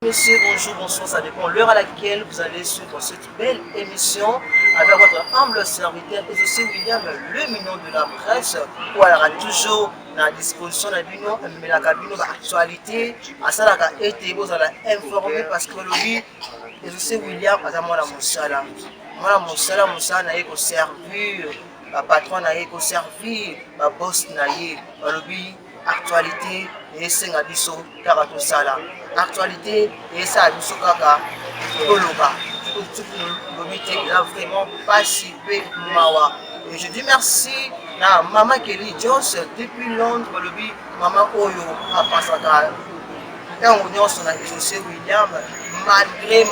messieurs, bonjour, bonsoir, ça dépend de l'heure à laquelle vous allez suivre cette belle émission avec votre humble serviteur et aussi William, le mignon de la presse, où elle aura toujours la disposition de Bino, mais la cabine d'actualité, à ça la été vous allez informer parce que le lit, et aussi William, à moi la moussala. Moi la moussala n'a eu servir, la patronne n'a eu servir, la boss n'a eu, le actualité et c'est un biso kaka tout ça là actualité et ça a biso kaka koloba il a vraiment participé mawa et je dis merci à maman Kelly Jones depuis Londres le maman Oyo a passé et on est sur la SOC William malgré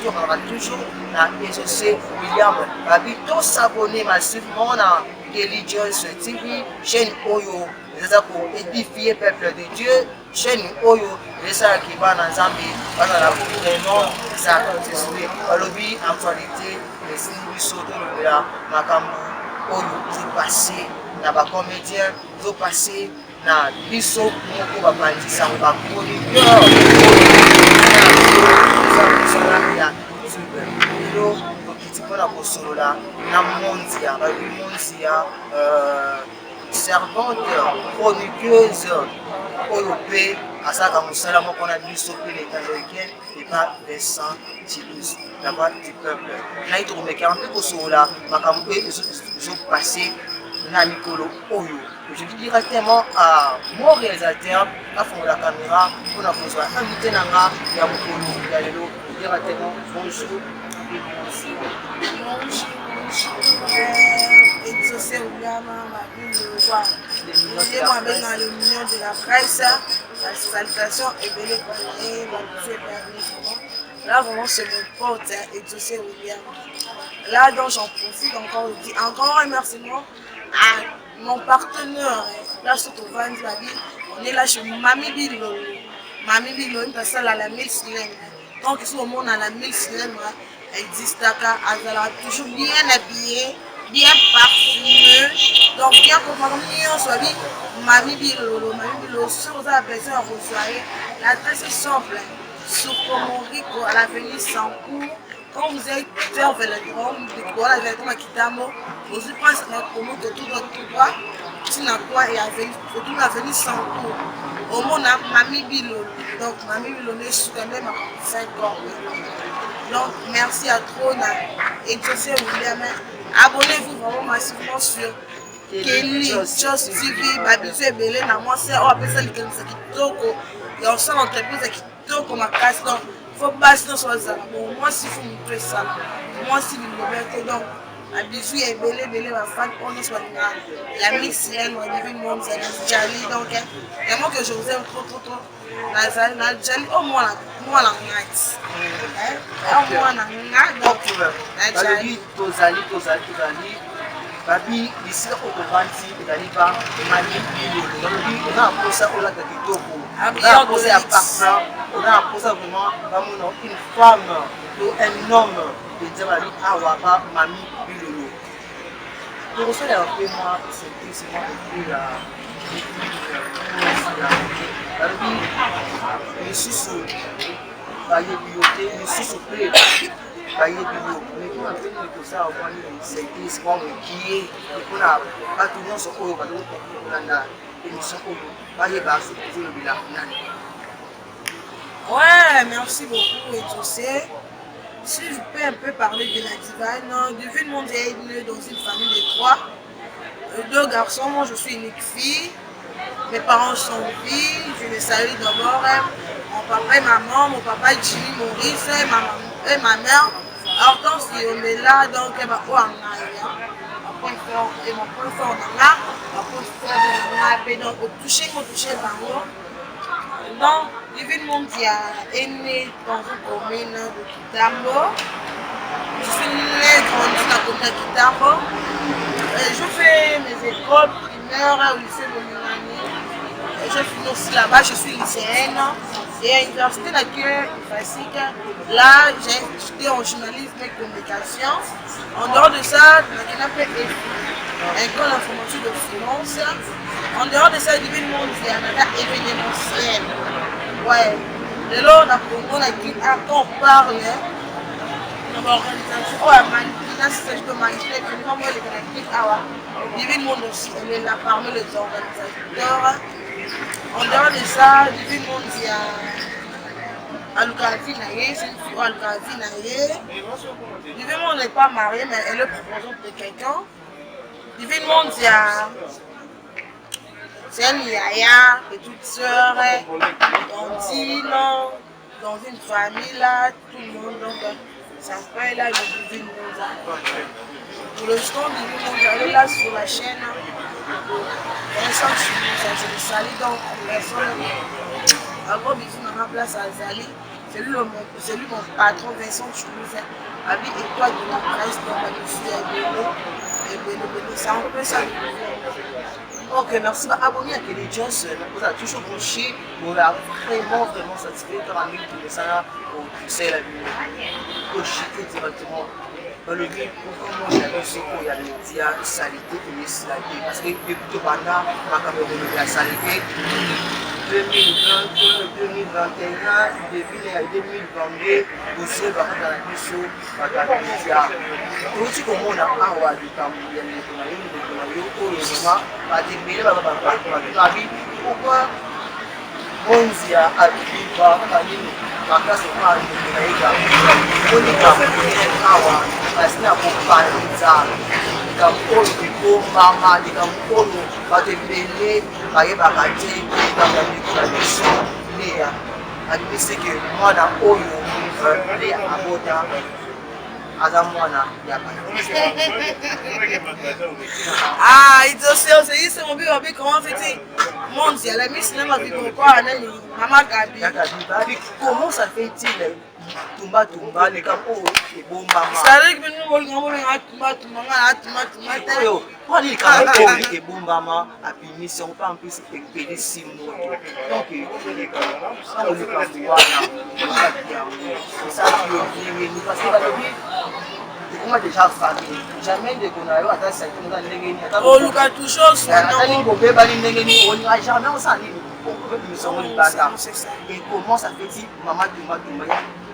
tout on aura toujours la SOC William Babi tous s'abonner massivement à Kelly Jones TV chaîne Oyo pour édifier le peuple de Dieu, chaîne Oyo, et ça qui va dans Zambie, va dans la vraiment, ça continue. Lobby, actualité, les signes de la Makambu, Oyo, vous passez, dans les comédiens, vous passez, dans les bisous, vous va pas dire ça, vous va chroniqueur, servante chroniqueuse européenne à ça comme ça moi qu'on a vu sauver l'état américain et pas les saints là-bas du peuple là il trouve que un peu pour cela makambo ils ont passé na Nicolo Oyo je dis directement à mon réalisateur à fond de la caméra pour la besoin invité nanga ya mokolo ya lelo directement bonjour et bonjour Exaucé William, le mignon de la presse, la salutation est belle et là vraiment c'est mon pote, Exaucé William. Là donc j'en profite encore, je dis encore un remerciement à mon partenaire, là surtout Vandi Babi, on est là chez Mami Bilo. Mami Bilo, une personne à la 1000 cylindres. Donc ici au monde à la 1000 cylindres, elle dit elle a toujours bien habillée, bien parfumée, donc bien conformée, soit dit Mami Bilo, sur la personne à Rosaire, l'adresse est simple, sur Pomorico, à l'avenue Sancourt. Quand vous êtes vers Vélodrome, voilà, Vélodrome à Kitamo, vous prenez notre promo de tout votre droit, Tinakwa et autour de l'avenue Sancourt. Au monde, Mami Bilo, donc Mami Bilo est quand même à 5 ans. Donc, merci à Trône et José William. Abonnez-vous vraiment massivement sur Kelly Jones TV, Babizou et Belé. Moi, c'est ça Kitoko. Et on sent l'entreprise Kitoko, ma casse. Donc, il faut passer dans son zone. Bon, moi, si vous me faites ça, moi, si vous me mettez donc, Babizou et Belé, ma fan, on est sur la Mixienne, on est venu, on est Jali. Donc, vraiment que je vous aime trop. Jali, au moins la night. Babi, ici au Kovanti, il arrive à manipuler. On a posé au lac de Kitoko. On a posé à parfum. On a posé vraiment une femme ou un homme de Djabali Awaba Mami Bilolo. Pour ça, il y a un peu moi, c'est moi qui suis là. Les sous baye bibliothèque, les sous baye bibliothèque. Mais quand on fait tout ça, on va c'est ce qu'on qui est pour la pas tout le monde se ouvre dans la émission baye basse toujours le bilan. Ouais, merci beaucoup et tu sais, si je peux un peu parler de la divine mondiale est née dans une famille de 3, 2 garçons, moi je suis une fille. Mes parents sont filles, je les salue d'abord, mon papa et maman, mon papa Jimmy Maurice et ma mère. Hortense on est là, donc elle va voir en arrière. Et mon point fort en a, donc au toucher par moi. Donc, Divine Mondia est née dans une commune de Kitambo. Je suis née grandie dans la commune de Kitambo. Je fais mes écoles primaires au lycée Mominani. Je finis aussi là-bas, je suis lycéenne. Et à l'université d'accueil classique, là j'ai étudié en journalisme et communication. En dehors de ça, je m'appelle école informatique de finance. En dehors de ça, Divine Mondia, événementiel. Ouais. Et là, on a dit, quand on parle, dans l'organisation, oh, c'est je peux manipuler, mais moi, les connectés, il y a le monde aussi, elle est là parmi les organisateurs. En dehors de ça, il y a le monde qui a Alukavi Naye, c'est une fille Alukavi Naye. Il y a le monde n'est pas marié, mais elle est proposante de quelqu'un. Il y a le monde qui a. C'est une yaya, petite soeur, tantine, dans une famille là, tout le monde. Donc, ça s'appelle là le Divine Monza. Pour le stand Divine Monza, elle est là sur la chaîne. Vincent Choulouza, c'est le sali, donc personne. Encore bisous dans ma place à Zali. C'est lui mon patron, Vincent Choulouza. Abi étoile de la presse, donc la fille est c'est un peu ça. Ok, merci. Abonné à Kelly Jones, vous avez toujours branché, vous êtes vraiment satisfait de ramener tout ça au conseil la vie. Au chiter directement. Dans le but, pourquoi moi j'avais ce qu'il y a les médias, salité et les salité. Parce que depuis tout le temps, ma Cameroun est la salité. 2020, 2021, depuis 2022, aussi dans la mission, dans les médias. Aussi comme on a awa du Cameroun, pourquoi Monzia a viva makasi kwa naiga kunika awa asina kupanza kamolo bikomba mali kamolo batebele baye bakati kama bikula biso nia admiseke mwana oyo le abota aza mwana ya ah, il dit c'est mon but, comment fait-il? Mon Dieu, la mise n'a pas vu pourquoi maman Gabi. Comment ça fait-il Tumba tumba les capos et bon maman. Ça veut dire que nous voulons tumba tumba. Quand il capot et bon maman a pu mission pas en plus et 6 mois. Donc ça on est pas ça qui parce que comment déjà famille jamais de qu'on a eu à ça qui nous a négligé oh Lucas toujours non on peut pas négligé on ira jamais on s'en dit nous sommes et comment ça fait maman tumba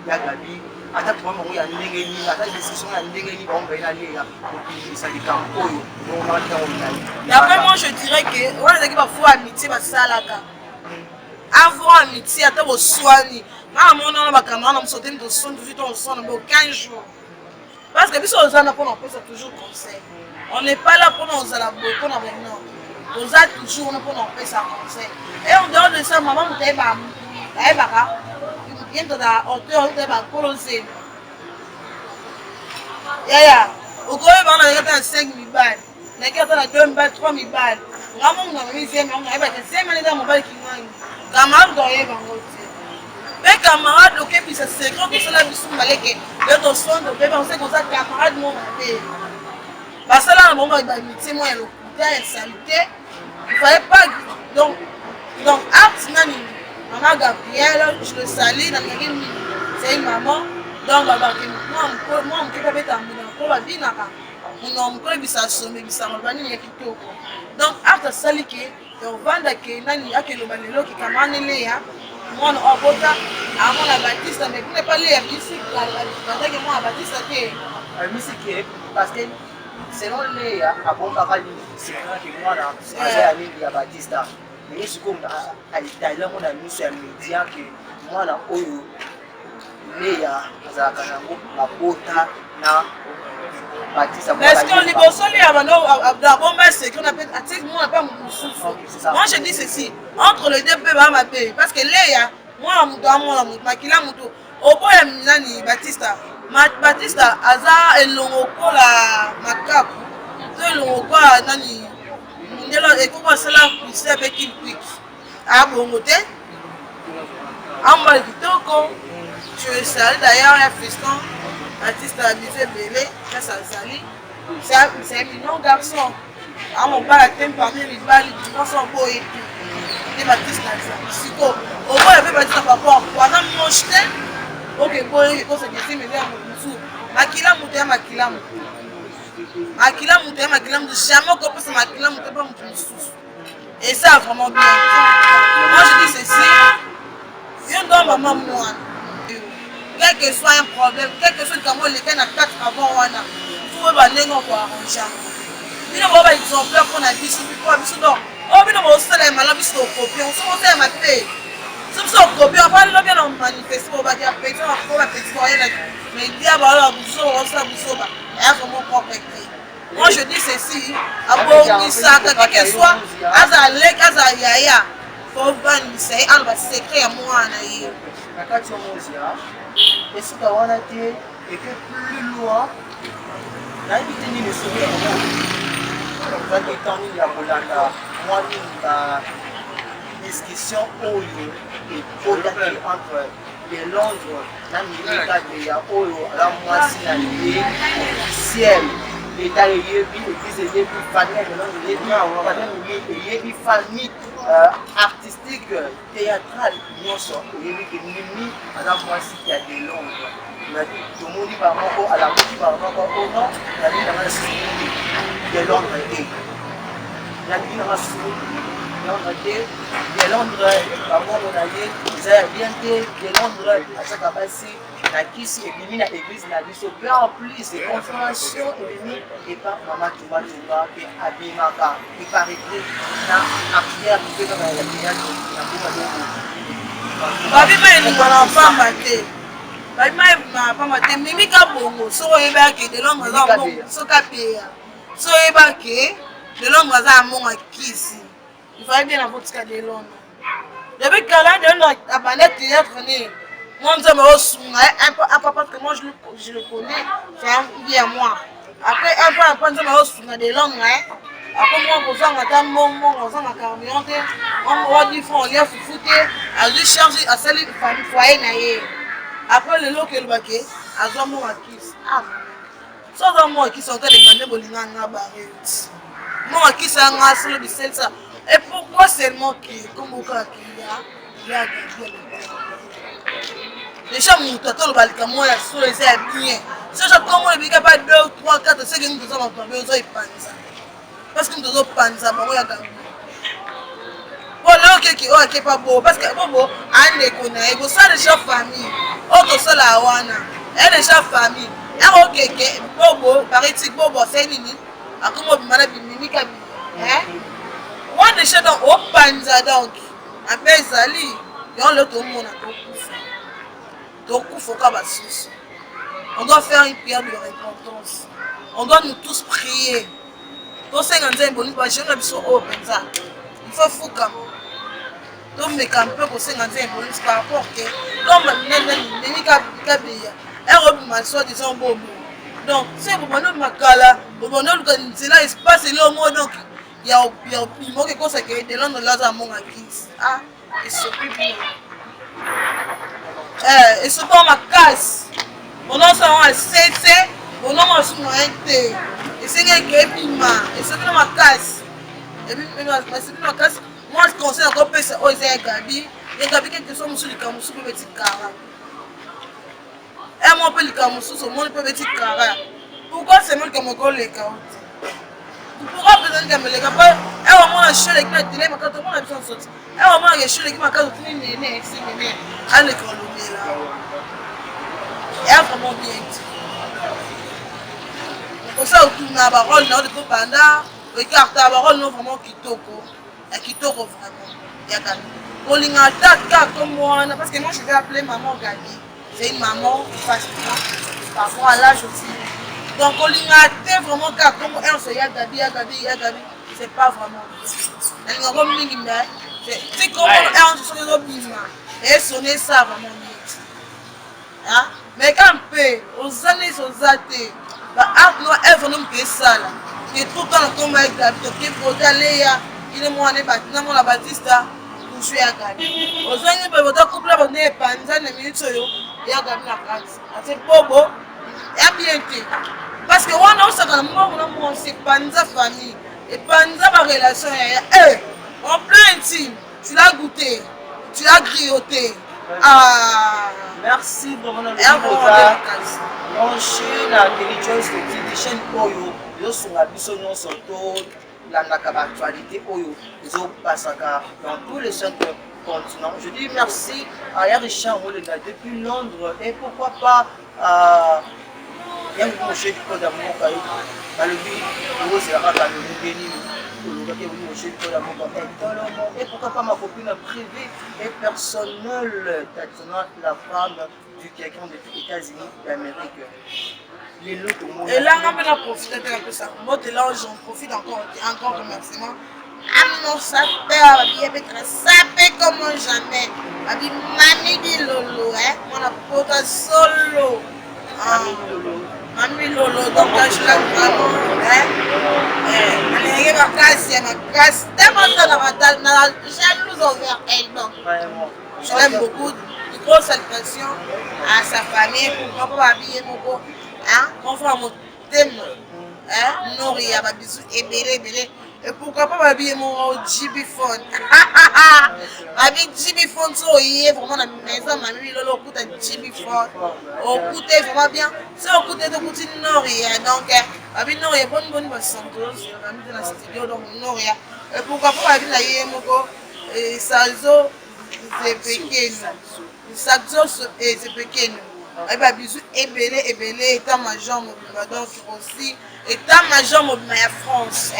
ya Gabi ata pour moi ya négligé ata décision ya négligé on va y aller là pour ça les camps on va dans on d'après moi je dirais que on a dit qu'il faut amitié parce ça là avoir amitié ata au soigner maman on a ba camarade on sauter de son 18 ans on s'en 15 jours. Parce que si on a toujours conseil. On n'est pas là pour nous à la beaucoup maintenant. On a toujours pour nous faire conseil. Et en dehors de ça, maman vous avez il vient de la hauteur de la colosée. Yaya, au coin on a 5 000 balles. Les gars on a 2 000 balles, 3 000 balles. Maman on a mis 5 000 balles, c'est 5 000 dans mon bail qui manque. Camarade doit y avoir mes camarades, c'est grand que cela me semble que le dossier de bébé, on sait que ça camarade mon bébé. Parce que là, on va amitié, moi, il y a une saleté. Il ne fallait pas. Donc, Art, maman Gabrielle, je le salue, c'est une maman. Donc, moi, je ne peux pas mettre en minant. On peut bisa sommer, bisa mabani ya kitoko. Donc, Art, salue que on va d'aller, nani, à quel moment le qui camane léa. Moi, on a voté à mon Baptiste, mais vous n'avez pas l'air ici. Que moi, Baptiste, parce que selon les à bon parali, c'est vrai que moi, j'ai allé à Baptiste. Mais je suis comme à l'Italie, on a mis sur les médias que moi, là, où les à Zakarango, à Bota, na Baptiste. Est-ce qu'on est bon seul à bon c'est qu'on appelle moi pas mon souffle. Moi je dis ceci entre les deux bébés ma paix parce que Léa moi makila muto oboya nani Batista Batista aza elongoko la makapu to elongoko nani ndelo ekoko sala kuise avec une quick a bongo te amba kitoko je salue d'ailleurs un fiston Baptiste a misé belé ça sali c'est un mignon garçon à mon père a parmi les balles du son boy et Baptiste là ça siko au boy avait Baptiste papa pendant mon jeté OK boy ko se dit mais mon makila muté makila jamais qu'on peut se makila muté pas mon et ça vraiment bien moi je dis ceci viens dans maman vraiment moi. Quel que soit un problème, quel que soit le camo, les gens à 4 avant, il faut aller dans quoi arranger. Il y a des exemples qu'on a vu sur le point, donc, oh, mais on se lève mal, on se copie, on se lève mal. Si on se copie, on va aller bien en manifester, on va dire, petit, on va petit, mais il y a voilà, on se mon propre écrit. Moi je dis ceci, à Bornissa, quel que soit, Azalek, Azayaya, faut vanir, on va s'écrire à moi. Et si tu as été et que plus loin, là il y a une sourire. On va détendre la Bolanda. Moi, une discussion et entre les Londres, l'Amérique, il y a la moitié officielle. L'État est l'église est famille, famille artistique, théâtrale, non seulement il y a la moitié qui a des Londres. Tout le monde dit par rapport à la moitié par rapport au nom, la vie dans la société de Londres est. La vie dans la société de Londres, par rapport à l'année, vous avez bien dit de Londres, à chaque passé. Nakisi et Bimi na église na biso peu en plus de confirmation et Bimi et pas maman Touba et Abimaka et par écrit na arrière qui fait comme la prière na Touba Babima ni bana pamba te Babima na pamba te Mimi ka bongo so yeba ke de l'homme za bongo so ka pia so yeba ke de l'homme za monga kisi il va bien la vodka de l'homme depuis qu'elle de la planète théâtre ni moi, je un peu parce que moi je le connais, c'est un bien moi. Après, un peu, je me des langues. Après, moi, je suis on dit qu'on y a foutu, à lui charger à celle famille foyer. Après, le lot que le baquet, à Zomo à Kiss. Ah, ça dans moi qui sont les bandés bolingana barrés. Moi qui sont un seul de ça. Et pourquoi seulement qui, comme au cas qu'il y a déjà mon total balika moi ya so les bien si je comme le bika pas 2 3 4 5 nous sommes en besoin de panza parce que nous devons panza ba ya ga voilà qui est pas beau parce que bobo ande kona et ça déjà famille auto ça la wana et déjà famille et ok bobo paraît-il bobo c'est nini akomo bimana bimini ka hein moi déjà donc au panza donc après zali yon le tout monde a donc, il faut on doit faire une prière de repentance. On doit nous tous prier. Il faut fou comme. Donc, mais quand peu pour 50 ans, par rapport que, comme disons bon. Donc, c'est pour nous, Makala, pour nous, c'est là, espace, et là, moi, donc, il y a quelque chose qui est de l'an de l'Azamon à 15. Ah, et c'est plus bien. Et ce qu'on ma casse, on a un CC, on a un thé, et c'est un gébima, et c'est ma casse. Et puis, ma casse, moi je conseille encore plus aux Gabi, et Gabi, quelque chose sur le Kamoussou, le petit cara. Et moi, le Kamoussou, c'est mon petit cara. Pourquoi c'est moi qui me colle les carottes? Pourquoi peut-être que les gars, et au moins, je suis avec ma télé, ma carte, on a besoin de sortir. Et au moins, je suis avec ma carte, on a besoin à l'école. Et vraiment bien dit. Pour ça, on a la parole, on a des copains, regarde la parole, non vraiment kitoko. Et kitoko vraiment. On a attaque comme moi, parce que moi je vais appeler maman Gabi. C'est une maman facilement, parfois à l'âge aussi. Donc on a attaqué vraiment comme elle se Gabi, c'est pas vraiment. Elle n'a pas mis c'est comme elle se sonne et sonner ça vraiment mieux. Hein? Mais quand on peut, aux années, aux athées, elle va nous payer ça là. Et tout le temps, comme avec la toquée pour aller, il est moins bâtiment, la bâtisse pour jouer à Gabi. Aux années, on va couper la bonne panza, les minutes, et à Gabi la place. C'est bobo, et bien été. Parce que on a aussi un moment, c'est panza famille. Et panza ma relation, en plein intime, tu l'as goûté, tu l'as grioté. Ah, merci vraiment de brancher la télévision télévision oyo yo sunga biso nyonso to landaka actualité oyo ezopasaka dans tous les centres continent. Je dis merci à Richard Moulina depuis Londres et pourquoi pas à Yang Moshe du Code d'Amour Kaï, à l'objet de Zéra, à l'objet et pourquoi pas ma copine privée et personnelle, la femme du quelqu'un des États-Unis d'Amérique. Et là, on va profiter de ça. Moi, là, j'en profite encore remerciement. Ah non, ça fait comme jamais. Mamie dit Lolo, hein. On a pas solo. Mamie Lolo, donc je l'aime vraiment. Elle est ma casse. Tellement jalouse envers elle. Donc, je l'aime beaucoup. Une grosse salutation à sa famille. Pourquoi pas habiller mon beau. Mon frère, mon thème. Noria, ma bisou, et et pourquoi pas habiller mon GB phone. Avec GB phone, c'est vraiment la maison, ma mère, Lolo, écoute un GB phone. Écoutez vraiment bien. C'est écoutez de côté Noria. Donc, avec Noria, bonne santé. Je vais dans le studio, donc Noria. Et pourquoi pas habiller la Yemoko et Salzo, c'est pequeño. Salzo, c'est pequeño. Et bien, bisous, et état-major mobile. Donc, aussi, état-major mobile à France.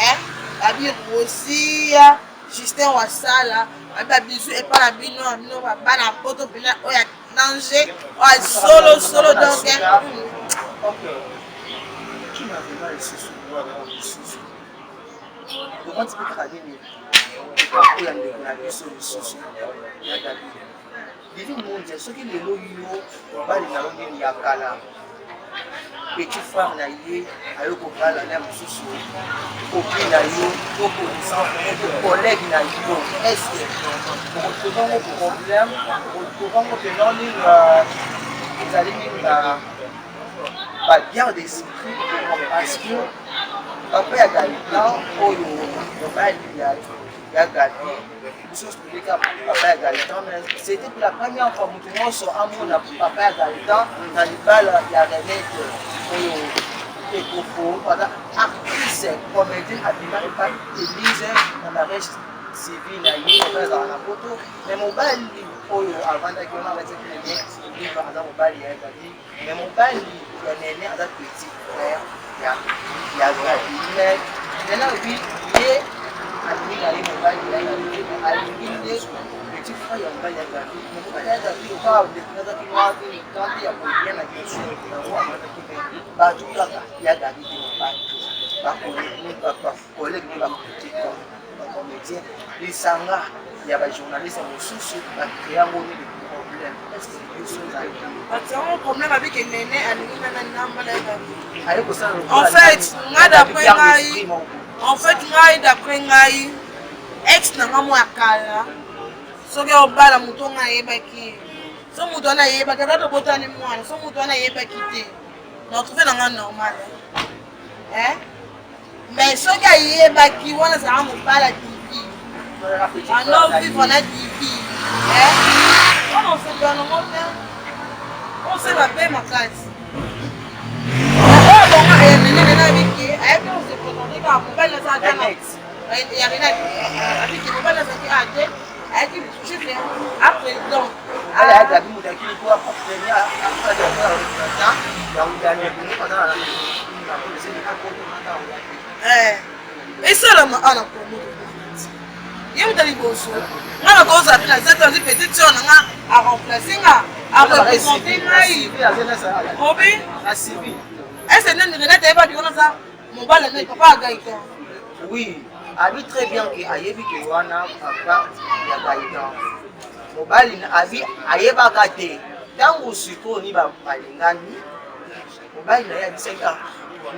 Abi aussi, Justin Wassala. Et bien, bisous, et pas la bino, pas la photo, il y a danger. Solo, donc. Tu m'as vraiment laissé sur moi dans le sous. Comment tu peux traduire il y a des solutions. Bibi mondia soki lelo yo bali na longi ya kala petit frère na ye ayo ko kala na mususu copine na yo ko collègue na yo est-ce que on trouve un problème on trouve un phénomène vous allez dire la guerre d'esprit parce que après ya galita oyo bali ya gadi c'était pour la première fois que nous sommes en papa à Galitan dans le bal il y a René et Coco actrice comédien habillement et pas Élise dans la reste civile dans la photo mais mon bal avant d'accueillir ma petite néné il va dans mon bal mais mon bal il y a néné à la petite frère il y a Gadi mais maintenant oui il est petit frère ya mbali ya Gabi mbali ya Gabi kwa dekada kwa kandi ya kuingia na kesho na kwa matokeo baada ya Gabi ba collègue ba petite comédien lisanga ya ba journaliste mususu ba triangle de problème est-ce que c'est ça parce que problème avec Néné alingina na namba la Gabi ayo kusana en fait moi d'après ngai ex na nga mwa kala soki obala mutu nga ayebaki so mutu wana ayebaki ata tobotani mwana so mutu wana ayebaki te na otrouve na nga normal mais soki ayebaki wana azalaka mobala divi ano vivre na divi wana osepela nango te oseba mpe makasi oyo bongo nene nabiki ayebi osepresente kaka mobali nazalaka na il y a rien à dire. Il va elle dit, je viens après donc. Elle a dit, il faut apprendre à et ça là, on a pour il y a des choses. On a cause à la cette petite soeur à remplacer à représenter Obi la civile. Est-ce que nous ne pas dire ça? Mon bal n'est pas gaïtan. Oui. Abi très bien que ayebi ke wana papa ya gaïtan mobali abi ayeba kate tangu siko ni ba balingani mobali na ya biseka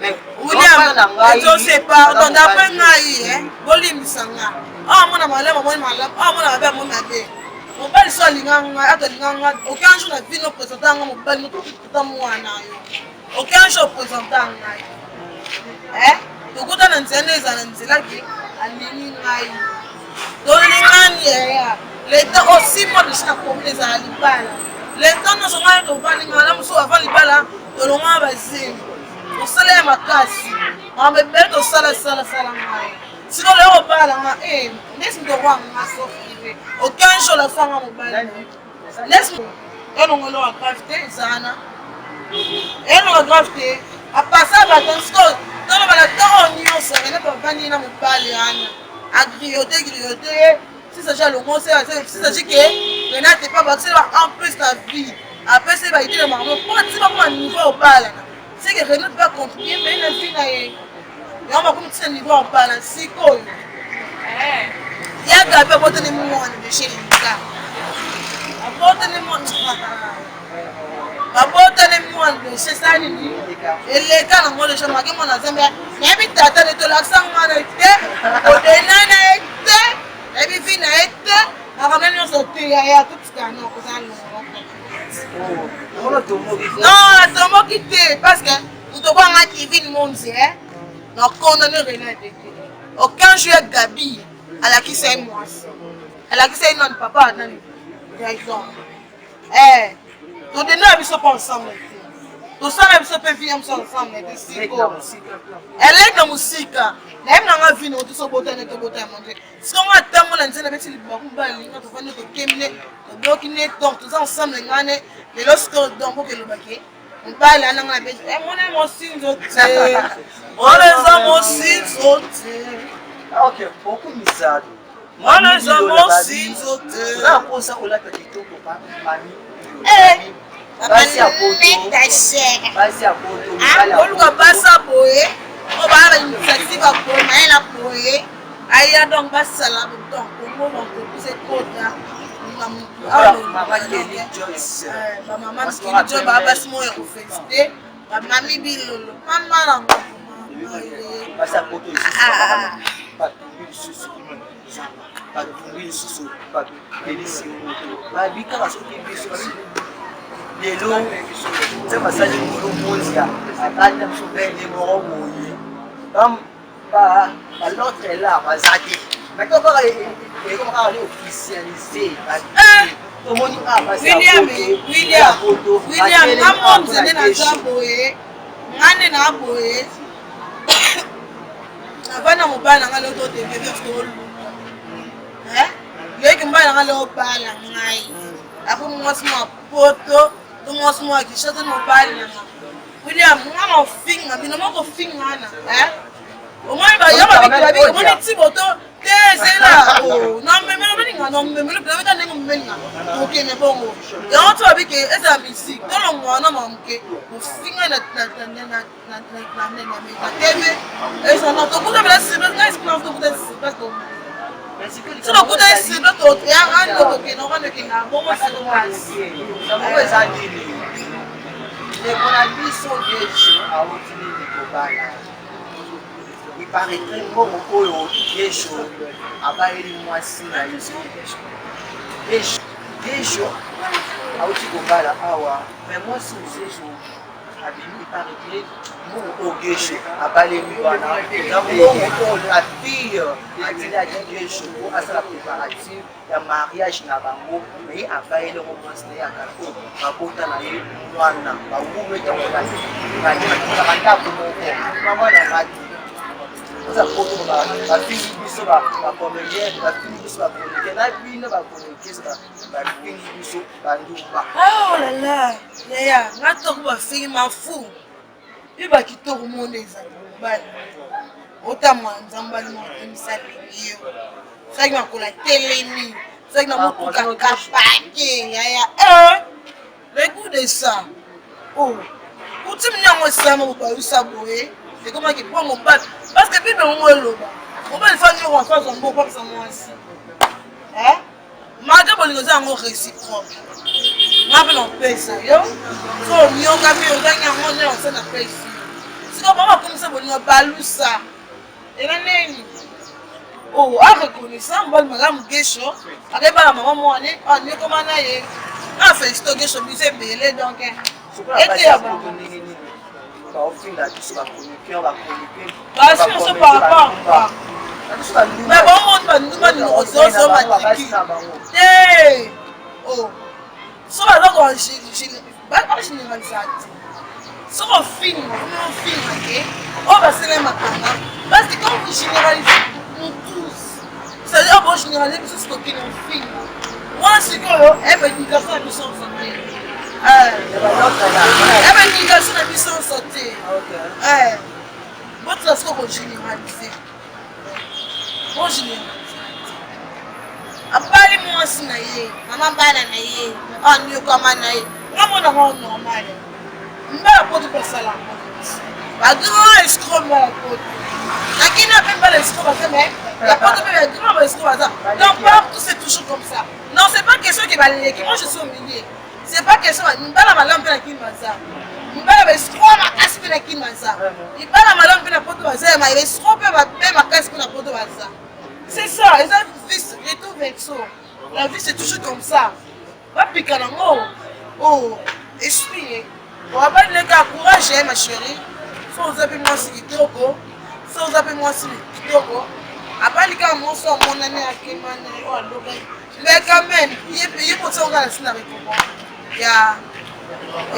mais William je sais pas donc d'après ngai bolimisanga mona malama mona ba mona be mobali so linganga atalinganga aucun jour na vie no présentanga mobali no tout mwana yo aucun jour présentanga tokuta na nzela ezala nzela ki alingi ngai tolingani ya leta aussi moi de chaque commune ezala libala leta nyonso ngai tovalinga na mosusu avant libala tolonga bazemi tosala ya makasi mabebele tosala ngai Si on le reparle, laisse-moi voir ma soeur. Aucun jour la femme en mobile. Laisse-moi. Elle on l'a grafté, Zana. Elle on l'a grafté. À passer à la danse, dans la temps on y on serait pas banni dans mon palais. À grioter. Si ça j'ai le mot, c'est si ça dit que Renate n'est pas vacciné, en plus la vie. Après c'est va dire le marron. Pourquoi tu vas pas un niveau au bal? C'est que Renate va contribuer, mais la vie n'a rien. Et on va comme tu sais niveau au bal, c'est quoi? Il y a des gens qui ont de chez les gars. Abotani de chez Sanini. Et les gars dans le chemin qui m'ont assemblé. N'habite à de tout l'accent manette. Au dénana été. Et puis fin a été. À ramener son thé à tout ce qu'on a. Non, la tombe quitté. Parce que nous devons avoir qui vit le monde. Donc, on a rien. Aucun jeu avec Gabi. À la qui c'est moi. À la qui c'est non, papa. Eh, nous ne sommes pas ensemble. Nous sommes pas vivre ensemble. Elle est dans la musique. Elle est dans la vie. Nous sommes pas ensemble. Si on a tant de gens qui sont tous ensemble, et lorsque on parle à la bête, on les aussi sautés. Ok, beaucoup de ça. Moi, les hommes aussi sautés. Là, pour ça, on a fait des trucs pour pas famille. Basi à poto. Basi à poto. On va passer à boyer. On va avoir une initiative à boyer. Elle a boyer. Aïe, donc, basi à la bouton. On va pousser quota. Maman Kelly Joyce. Maman Kelly Joyce va passer mon héros félicité. Maman Bilolo. Maman basi à poto. Pas de soucis. Pas de soucis. Pas de soucis. Pas de soucis. Les loups, c'est pas ça les loups, attendent les morts mouillés. Comme l'autre est là, mais quand on est officialisé, William, maman, vous êtes dans la boye, on na boye. Avant de me parler dans l'autre de après moi, c'est ma pote. Moi, qui chante mon bail. William, moi, mon film, mais non, mon film, au moins, il y a ma vie, mon petit moto, c'est là. Non, mais non, mais le plan est un ok, mais bon, et on trouve avec la musique, dans le monde, on a manqué, au film, et ça n'a pas de la cible, n'est-ce pas? C'est le coup de cible, l'autre, et un autre qui n'aura pas de bon, c'est le mal. Les monadies sont des gens à utiliser les cobayes. Il paraîtrait bon au des gens à bailler les moissons. Des gens à utiliser les cobayes. Mais moi, si vous êtes il paraîtrait bon au guécho à bailler les moissons. La fille a dit à des gens pour faire la préparative. Il y a mariage na bango mais abaye le romance na ya kako babota na ye mwana bawumeta mwana bani na kanda ko mama na mati oza poto ba fili biso ba communier ba fili biso ba communier na bino ba communier ba fili biso ba ndumba oh là là yaya ngato ko ba fili mafu iba kitoko monde za bali otamwa nzambali mo emisali yo c'est que la télémie, c'est que la capacité, le goût de ça. Oh, pour tout le monde, ça m'a pas eu ça boyer. C'est comment qu'il prend mon bac. Parce que puis on va le on va le faire nous en face, on va pas ça moi aussi. Hein? Malgré que nous avons réciproque. On va en payer ça, yo. So, nous avons gagné, on gagne, on s'en a payé. Si on va comme ça, on va balou ça. Et là, oh, à reconnaissant, bon, madame Guécho, avec la maman Moine, on est comme un aïe. On fait ce que je suis belé donc. Et tu as bon. Au fil de la vie, on va communiquer, on va communiquer. Parce que c'est par rapport à mais bon, on va nous mettre nos ressources, on va dire. Hey! Oh! So, alors, je généralise ça. So, on filme, ok? On va se les matin. Parce que quand vous généralisez, c'est-à-dire bon généraliser biso stocké na film wana sikoyo eba éducation na biso santé eba éducation na biso santé botula siko kogénéraliser abali mwasi na ye mama bana na ye anyokama na ye ngamona ngo normal mbala poto kosala bagrand escroc mbala poto lakini ape mbala escroc baza mais la poto mpe bagrand escroc baza donc partout c'est toujours comme ça non c'est pas question ke baleleki moi je suis au milieu c'est pas question mbala malamu mpe na kini baza mbala baescroc makasi mpe na kini baza mbala malamu mpe na poto baza baescroc mpe makasi mpe na poto baza. C'est ça, les vices, les tout vexo. La vie c'est toujours comme ça. Va piquer la mort. Oh, esprit. On va pas le gars courage, ma chérie. Faut vous appeler moi si kitoko. Faut vous appeler moi si kitoko. Après les gars, moi ça mon année à Kéman, oh l'oreille. Mais quand même, il faut ça on va laisser la récompense. Il y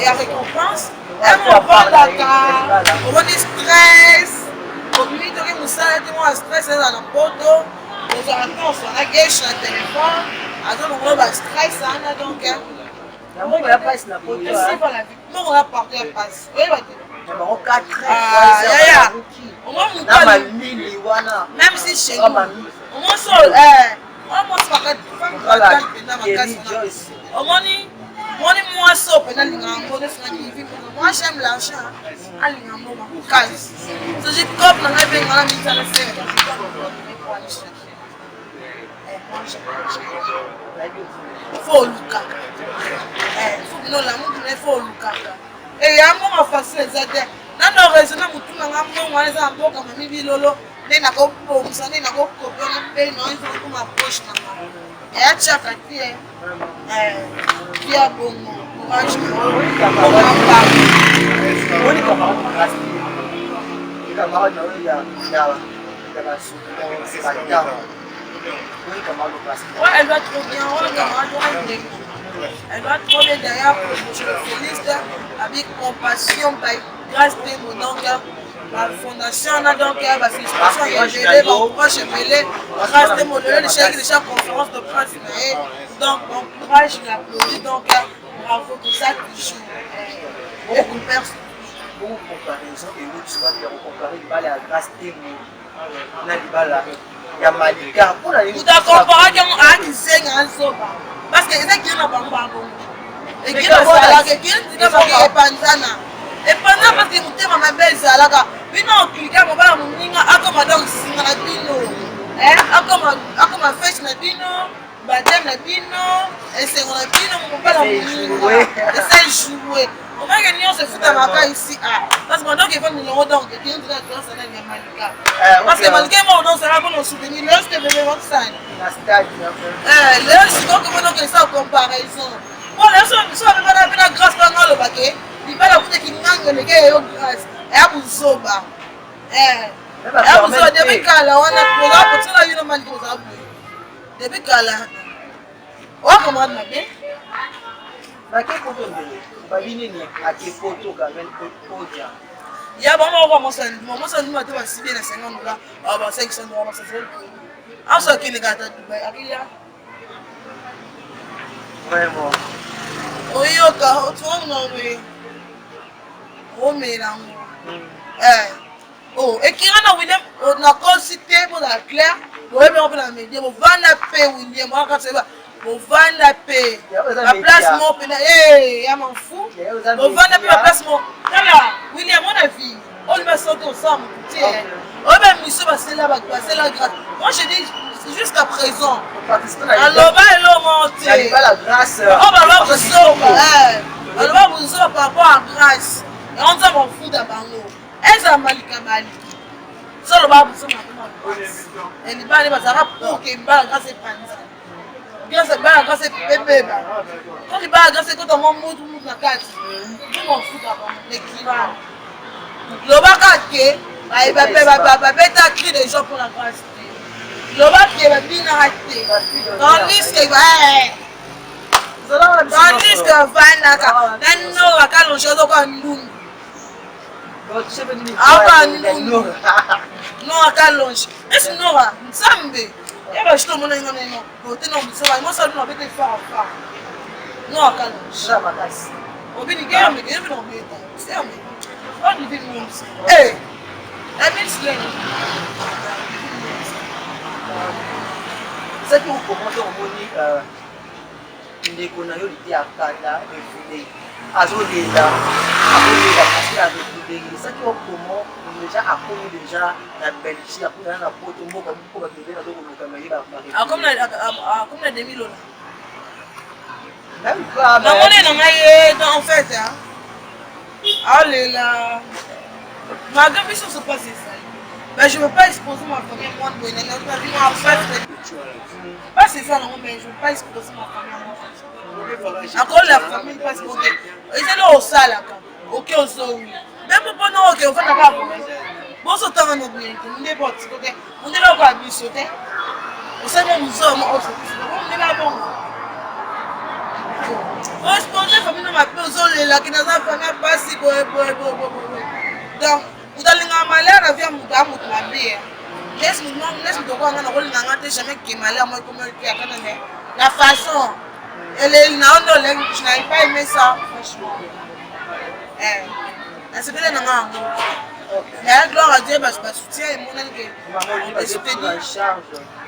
a récompense. Et mon bon d'accord. On va stress. Au milieu de Moussa, moi stress dans la photo. Aux enfants, on a gagné sur le téléphone. Alors, on va stress, donc. On a pas la photo. Non, on a parlé à passe. Oui, on a 4 même si chez nous, on m'a sol, moi j'aime l'argent. Faut Luka. Faut non la montre mais faut Luka. Et ya mo facile zate. Na no raison na mutu na ngambo mwana za mboka mami bilolo. Nena ko pomsa nena ko kopio na pe no nzo ko ma poche na mama. Ya chaka tie. Kia bongo. Courage mo. Oni camarade grâce. Les camarades na ya la ouais, elle va trop bien, elle va trop bien derrière pour le féministe avec compassion, grâce de mon donc la fondation a donc la félicitations et gelé, mon proche gelé, grâce de mon le chef déjà conférence de presse donc mon courage, je l'applaudis donc bravo pour ça toujours. Beaucoup de personnes. Beaucoup de comparaisons et l'autre tu vas dire comparer le bal à grâce de mon nalibala. Ya malika pour la limite. Vous comparé à qui saigne en soba. Parce que c'est qui n'a pas bon. Et qui n'a pas que qui n'a pas que panzana. Et pendant parce que muté ma belle salaka. Bino cliquer mo bala muninga akoma donc singa na bino. Akoma face na bino, badem na bino, et c'est on a bino mo bala muninga. Et c'est jouer. On va gagner on se fout à Maka ici parce que maintenant qu'ils vont nous le donc qui nous dit que ça n'est Malika parce que Malika moi on sera pour nous soutenir lorsque bébé va ça la stade là c'est donc comment que ça comparaison bon là ça va pas la grâce pas dans le paquet il va la coûter qui manque les gars grâce et à vous soba vous soba depuis kala on a pour ça là une Malika ça depuis kala on commande ma bien na ke photo ndele babini ni ake photo quand même odia ya ba mo mosa ni mate ba sibe na 50 dollars ba 500 dollars ba 700 asa kini gata Dubai akiya vraiment oyo ka otu no we o mera mo oh et qui na William na cité pour la Claire o ebe on peut la médier on va la paix William on ka se ba on vend la paix. La place mon pena. Eh, ya m'en fous. On vend la paix la place mon. Là, William mon avis. On va sauter ensemble. Tiens. On va monsieur passer là, passer là grâce. Moi je dis jusqu'à présent. Alors va l'homme monter. Pas la grâce. On va voir vous sauver. On va vous sauver par rapport à grâce. Et on va m'en foutre à Bango. Est-ce à Malika Mali? Ça le va vous sauver à grâce. Et il va aller passer pour qu'il me la grâce et panza. Grâce à Bala, grâce à Bébé. Quand il va grâce à quand on monte la carte, tout m'en fout d'abord. L'écrivain. Le bac il va bêta crier des gens pour la grâce. Le bac va bien arrêter. Tandis que tandis que Vanaka, non, à Calonge, donc à nous. Non, à Calonge. Est-ce que nous, Sambe? Et bah je te montre non. Côté non, ça va. Moi ça nous avait été faire. Non, à calme. Jamakas. On vient de guerre, mais guerre non mais. C'est un. On dit nous. Eh. Amis Slen. C'est que vous commencez à monter ndeko na yo liti akanda refile azolela parce que avec ça qui au comment déjà accompli déjà la Belgique après na poto mboka moko ba bébé na doko loka mais ba comme la demi lona même pas non on est dans ngaye en fait hein allez là ma gambe sur se passer ça ben je veux pas exposer ma famille moi de bonne en fait pas c'est ça non mais je veux pas exposer ma famille encore la famille parce que ils sont au sale ok au sol même pas non ok on fait pas bon ce temps on oublie on est pas côté on est là pour abuser on sait que nous sommes on est là bon on se pose la famille dans ma maison là qui dans la famille pas si bon donc vous allez en malheur avec mon gars mon mari laisse-moi de quoi on a rôle n'angate jamais qui malheur moi comme la façon elle est là on je n'avais pas aimé ça franchement c'est que les nangas mais gloire à Dieu parce que soutien et mon ami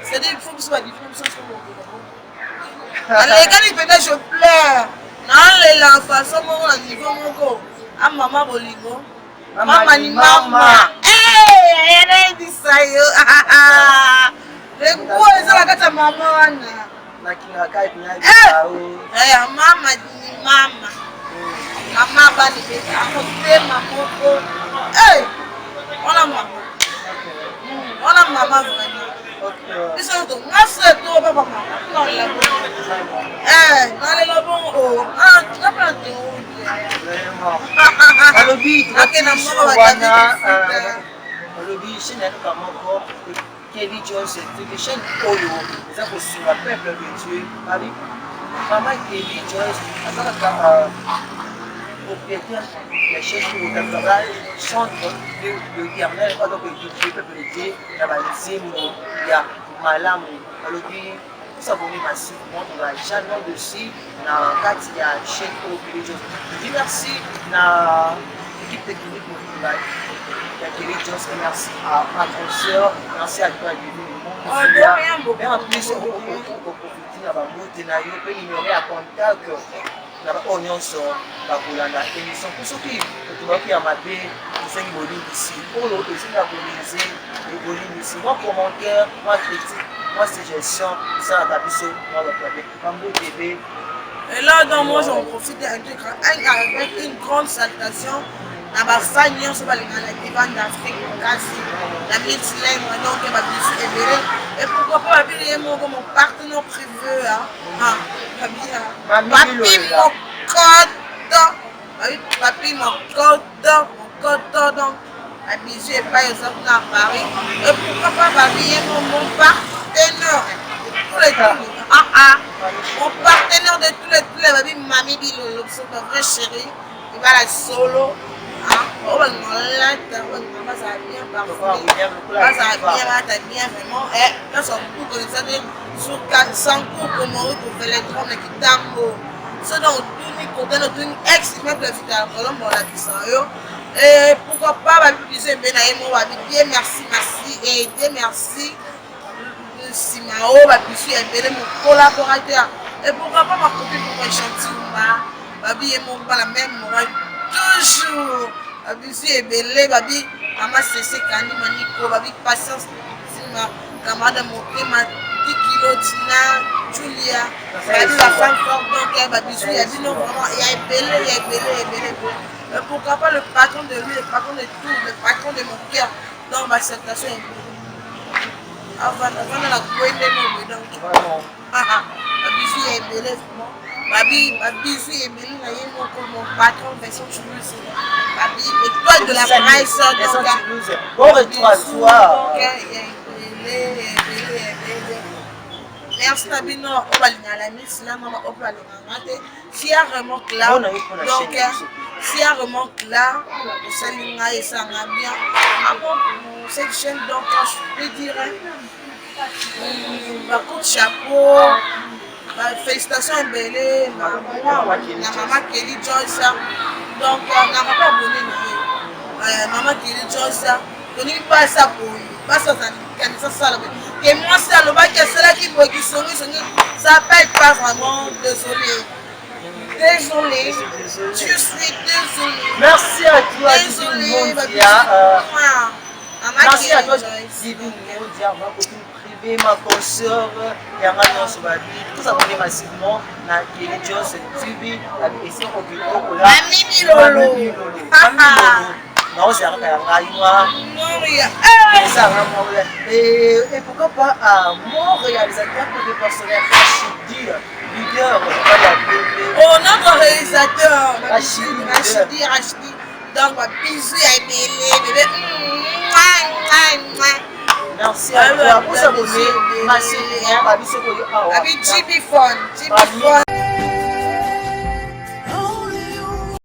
c'est-à-dire il faut que ce soit différent allez quand il fait je pleure non la façon mon niveau mon go à maman bolingo maman ni maman elle dit ça yo le quoi ça la kata maman na kinga ina mama ni mama mama bani beta akote mamoko on a maman vraiment ils sont tous moi c'est tout papa maman non la bon non les bon oh tu vas prendre vraiment alobi alobi chez nous moko Kelly Jones c'est chaîne oyo ça pour sur le peuple de Dieu avec maman Kelly Jones azaka propriétaire de chaîne pour le centre de Guermel donc le peuple de Dieu na bazimo ya malamu alobi ça vous massivement on va jamais dessus na kati ya chaîne pour Kelly Jones je dis merci na équipe technique pour travail Kelly Jones, merci à ma consoeur, merci à toi et en plus, on profite à ma beauté, on peut ignorer à contact on y sur la émission. Pour ceux qui ont ma paix, ils sont ici. Pour l'autre, ils sont abolisés, ils ici. Moi, commentaire, moi, critique, moi, suggestion, ça a tapé moi, le problème. Mambo TV. Et là, donc, moi, j'en profite avec une grande salutation. Na bafani nyonso balingana na divan d'Afrique kasi la Midland donc ba bisu ebele et pourquoi pas babili moko mon partenaire privé papi mon coton donc la bisu et pas exemple à Paris et pourquoi pas babili mon partenaire tous les mon partenaire de tous les babi mami bilolo c'est ma vraie chérie il va la solo on va ça bien parfumé ça bien vraiment et là son coup que ça sur 400 coups comme on peut faire les drômes qui tango ce dont tout ni côté notre ex même le vital colombo là qui sont yo et pourquoi pas va utiliser ben moi bien merci et merci Simao va puiser aider mon collaborateur et pourquoi pas ma copine pour échantillon babi et mon pas la même morale toujours abisi ebele babi mama sese kandi maniko babi patience sima camarade motema 10 kilos tina Julia babi la femme forte donc babi il y a non vraiment il y a ebele pourquoi pas le patron de lui le patron de tout le patron de mon cœur dans ma acceptation avant la coïnde non donc abisi ebele vraiment babi si Emily na yé mon patron version Toulouse babi étoile de la presse donc bon retour à toi merci Nabino on va la miss là on va aller si y a vraiment clair donc si y a vraiment clair ça linga et ça va bien avant cette chaîne donc je peux dire coup de chapeau. Félicitations Mbele, na Maman Kelly Joyce. Donc, na papa abonné Maman Kelly Joyce. On n'y passe ça pour pas ça que moi c'est le bac qui est là qui peut qui sonne, ça peut pas vraiment désolé. Désolé, je suis désolé. Merci à toi, désolé. Merci à toi, Divine Mondia, ma copine privée, ma consoeur, Yangano Sobadi, tous abonnés massivement, na Kelly Joyce, TV, la BC Okito, la Mimi Lolo. Non, c'est un Raïwa. Et pourquoi pas à mon réalisateur de personnel Rachidi, leader de la BB. Oh, notre réalisateur, Rachidi. Donc, bisous à bébé. Merci à toi pour s'abonner. Merci à toi. Avec Jibifone.